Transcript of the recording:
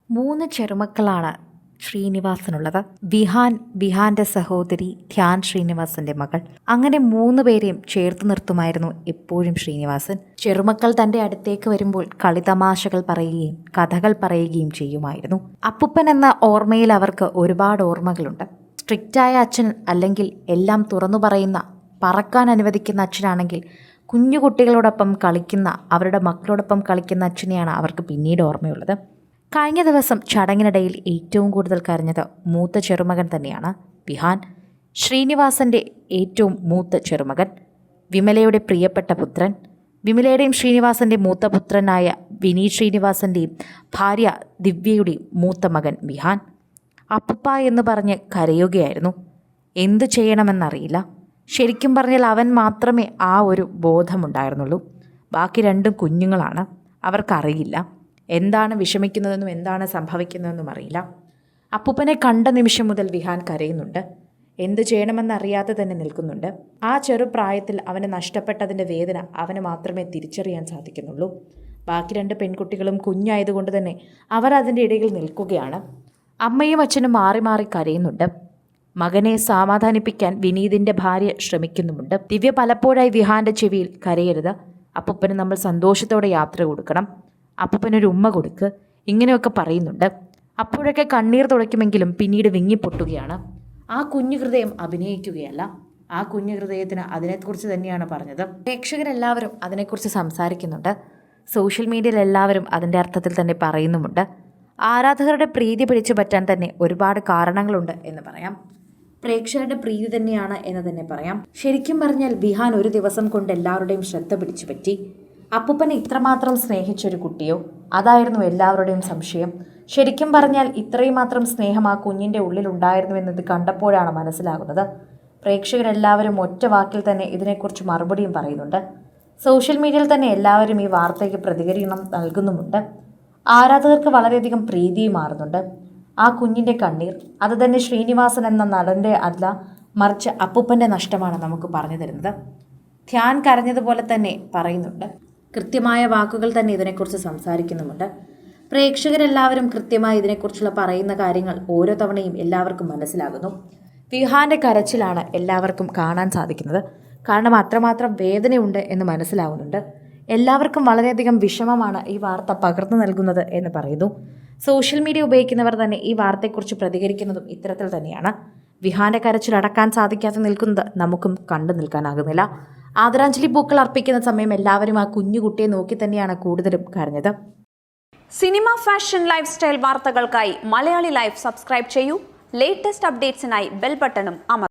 3 ചെറുമക്കളാണ് ശ്രീനിവാസനുള്ളത്. വിഹാന്റെ സഹോദരി ധ്യാൻ ശ്രീനിവാസന്റെ മകൾ. അങ്ങനെ 3 പേരെയും ചേർത്ത് നിർത്തുമായിരുന്നു എപ്പോഴും ശ്രീനിവാസൻ. ചെറുമക്കൾ തന്റെ അടുത്തേക്ക് വരുമ്പോൾ കളിതമാശകൾ പറയുകയും കഥകൾ പറയുകയും ചെയ്യുമായിരുന്നു. അപ്പുപ്പൻ എന്ന ഓർമ്മയിൽ അവർക്ക് ഒരുപാട് ഓർമ്മകളുണ്ട്. സ്ട്രിക്റ്റായ അച്ഛൻ അല്ലെങ്കിൽ എല്ലാം തുറന്നു പറയുന്ന, പറക്കാൻ അനുവദിക്കുന്ന അച്ഛനാണെങ്കിൽ കുഞ്ഞു കുട്ടികളോടൊപ്പം കളിക്കുന്ന, അവരുടെ മക്കളോടൊപ്പം കളിക്കുന്ന അച്ഛനെയാണ് അവർക്ക് പിന്നീട് ഓർമ്മയുള്ളത്. കഴിഞ്ഞ ദിവസം ചടങ്ങിനിടയിൽ ഏറ്റവും കൂടുതൽ കരഞ്ഞത് മൂത്ത ചെറുമകൻ തന്നെയാണ്. വിഹാൻ ശ്രീനിവാസന്റെ ഏറ്റവും മൂത്ത ചെറുമകൻ, വിമലയുടെ പ്രിയപ്പെട്ട പുത്രൻ. വിമലയുടെയും ശ്രീനിവാസന്റെ മൂത്ത പുത്രനായ വിനീത് ശ്രീനിവാസന്റെയും ഭാര്യ ദിവ്യയുടെയും മൂത്ത മകൻ വിഹാൻ. അപ്പുപ്പ എന്ന് പറഞ്ഞ് കരയുകയായിരുന്നു. എന്തു ചെയ്യണമെന്നറിയില്ല. ശരിക്കും പറഞ്ഞാൽ അവൻ മാത്രമേ ആ ഒരു ബോധമുണ്ടായിരുന്നുള്ളൂ. ബാക്കി 2 കുഞ്ഞുങ്ങളാണ്. അവർക്കറിയില്ല എന്താണ് വിഷമിക്കുന്നതെന്നും എന്താണ് സംഭവിക്കുന്നതെന്നും അറിയില്ല. അപ്പൂപ്പനെ കണ്ട നിമിഷം മുതൽ വിഹാൻ കരയുന്നുണ്ട്. എന്തു ചെയ്യണമെന്നറിയാതെ തന്നെ നിൽക്കുന്നുണ്ട്. ആ ചെറുപ്രായത്തിൽ അവന് നഷ്ടപ്പെട്ടതിൻ്റെ വേദന അവന് മാത്രമേ തിരിച്ചറിയാൻ സാധിക്കുന്നുള്ളൂ. ബാക്കി 2 പെൺകുട്ടികളും കുഞ്ഞായതുകൊണ്ട് തന്നെ അവർ അതിൻ്റെ ഇടയിൽ നിൽക്കുകയാണ്. അമ്മയും അച്ഛനും മാറി മാറി കരയുന്നുണ്ട്. മകനെ സമാധാനിപ്പിക്കാൻ വിനീതിൻ്റെ ഭാര്യ ശ്രമിക്കുന്നുമുണ്ട്. ദിവ്യ പലപ്പോഴായി വിഹാന്റെ ചെവിയിൽ കരയരുത്, അപ്പൂപ്പന് നമ്മൾ സന്തോഷത്തോടെ യാത്ര കൊടുക്കണം, അപ്പൂപ്പനൊരു ഉമ്മ കൊടുക്ക്, ഇങ്ങനെയൊക്കെ പറയുന്നുണ്ട്. അപ്പോഴൊക്കെ കണ്ണീർ തുടയ്ക്കുമെങ്കിലും പിന്നീട് വിങ്ങിപ്പൊട്ടുകയാണ്. ആ കുഞ്ഞു ഹൃദയം അഭിനയിക്കുകയല്ല. ആ കുഞ്ഞു ഹൃദയത്തിന് അതിനെക്കുറിച്ച് തന്നെയാണ് പറഞ്ഞത്. പ്രേക്ഷകരെല്ലാവരും അതിനെക്കുറിച്ച് സംസാരിക്കുന്നുണ്ട്. സോഷ്യൽ മീഡിയയിൽ എല്ലാവരും അതിൻ്റെ അർത്ഥത്തിൽ തന്നെ പറയുന്നുമുണ്ട്. ആരാധകരുടെ പ്രീതി പിടിച്ചു പറ്റാൻ തന്നെ ഒരുപാട് കാരണങ്ങളുണ്ട് എന്ന് പറയാം. പ്രേക്ഷകരുടെ പ്രീതി തന്നെയാണ് എന്ന് തന്നെ പറയാം. ശരിക്കും പറഞ്ഞാൽ വിഹാൻ ഒരു ദിവസം കൊണ്ട് എല്ലാവരുടെയും ശ്രദ്ധ പിടിച്ചു പറ്റി. അപ്പൂപ്പനെ ഇത്രമാത്രം സ്നേഹിച്ചൊരു കുട്ടിയോ? അതായിരുന്നു എല്ലാവരുടെയും സംശയം. ശരിക്കും പറഞ്ഞാൽ ഇത്രയും മാത്രം സ്നേഹം ആ കുഞ്ഞിൻ്റെ ഉള്ളിലുണ്ടായിരുന്നു എന്നത് കണ്ടപ്പോഴാണ് മനസ്സിലാകുന്നത്. പ്രേക്ഷകരെല്ലാവരും ഒറ്റ വാക്കിൽ തന്നെ ഇതിനെക്കുറിച്ച് മറുപടിയും പറയുന്നുണ്ട്. സോഷ്യൽ മീഡിയയിൽ തന്നെ എല്ലാവരും ഈ വാർത്തയ്ക്ക് പ്രതികരണം നൽകുന്നുമുണ്ട്. ആരാധകർക്ക് വളരെയധികം പ്രീതിയും മാറുന്നുണ്ട്. ആ കുഞ്ഞിൻ്റെ കണ്ണീർ അത് തന്നെ ശ്രീനിവാസൻ എന്ന നടൻ്റെ അല്ല, മറിച്ച് അപ്പൂപ്പൻ്റെ നഷ്ടമാണ് നമുക്ക് പറഞ്ഞു തരുന്നത്. ധ്യാൻ കരഞ്ഞതുപോലെ തന്നെ പറയുന്നുണ്ട്. കൃത്യമായ വാക്കുകൾ തന്നെ ഇതിനെക്കുറിച്ച് സംസാരിക്കുന്നുമുണ്ട്. പ്രേക്ഷകരെല്ലാവരും കൃത്യമായി ഇതിനെക്കുറിച്ചുള്ള പറയുന്ന കാര്യങ്ങൾ ഓരോ തവണയും എല്ലാവർക്കും മനസ്സിലാകുന്നു. വിഹാന്റെ കരച്ചിലാണ് എല്ലാവർക്കും കാണാൻ സാധിക്കുന്നത്. കാരണം അത്രമാത്രം വേദനയുണ്ട് എന്ന് മനസ്സിലാവുന്നുണ്ട്. എല്ലാവർക്കും വളരെയധികം വിഷമമാണ് ഈ വാർത്ത പകർന്നു നൽകുന്നത് എന്ന് പറയുന്നു. സോഷ്യൽ മീഡിയ ഉപയോഗിക്കുന്നവർ തന്നെ ഈ വാർത്തയെക്കുറിച്ച് പ്രതികരിക്കുന്നതും ഇത്തരത്തിൽ തന്നെയാണ്. വിഹാന്റെ കരച്ചിൽ അടക്കാൻ സാധിക്കാതെ നിൽക്കുന്നത് നമുക്കും കണ്ടു നിൽക്കാനാകുന്നില്ല. ആദരാഞ്ജലി പൂക്കൾ അർപ്പിക്കുന്ന സമയം എല്ലാവരും ആ കുഞ്ഞുകുട്ടിയെ നോക്കി തന്നെയാണ് കൂടുതലും കരഞ്ഞത്. സിനിമ, ഫാഷൻ, ലൈഫ് സ്റ്റൈൽ വാർത്തകൾക്കായി മലയാളി ലൈഫ് സബ്സ്ക്രൈബ് ചെയ്യൂ. ലേറ്റസ്റ്റ് അപ്ഡേറ്റ്സിനായി ബെൽ ബട്ടണും അമർത്തുക.